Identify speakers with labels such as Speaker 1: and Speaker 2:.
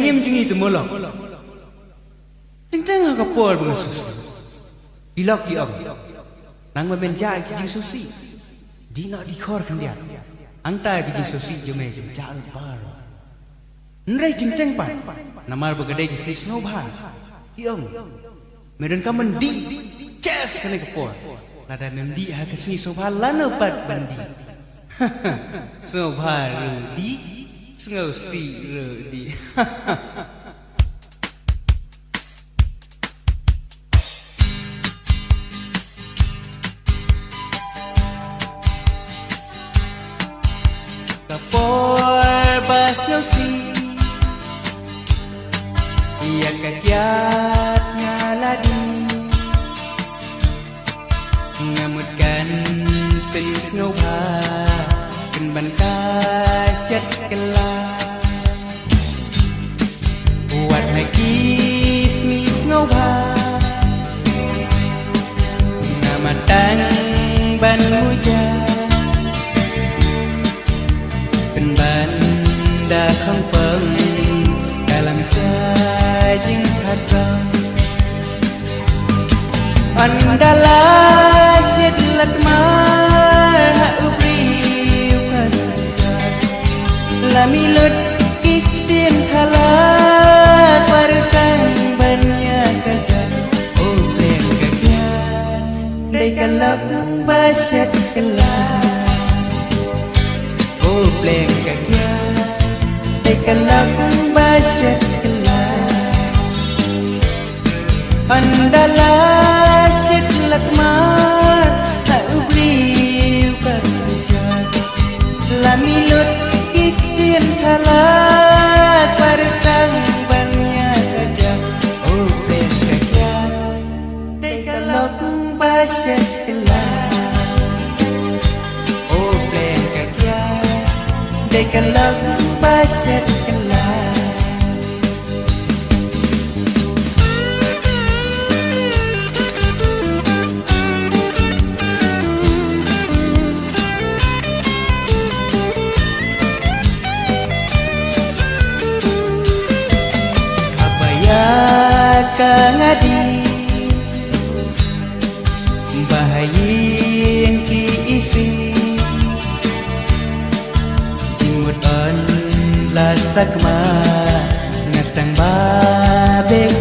Speaker 1: game jungi tu molok. Teng-teng ka pol bengus. Dilok di om. Nang men jai ki susi. Di nak dikhor kan dia. Angtai ki susi jume jum jal par. Nrai teng-teng pa. Namar bagade ki sis no bhan. Di om. Medan ka mandi. Yes kan ka pol. Lada mandi ha ka sini sobha lana pat bandi. Sobha di. Sengau si di. Kapor basyo si ia kagiat ngaladi ngamutkan penis ngobha kenban kasyat kelah buat hakis mis ngobha namatang ban hujan banda khampang dalam sajing hadam andala sedlat mar ubri ukasat lamilut kitin khala parkan banyak kerja oh len kagian dai kalak basyat kelah Bleng kagia Tekan lakung basyat kelah Andala sedlat mar Tak ubri ukat sasyat Lamilut kitin salak Partang banyak aja Oh bleng kagia Tekan lakung basyat kelah Dekan lagu basyat kelah Abaya kangadi bahayin ki isi Lasakma ngasang babek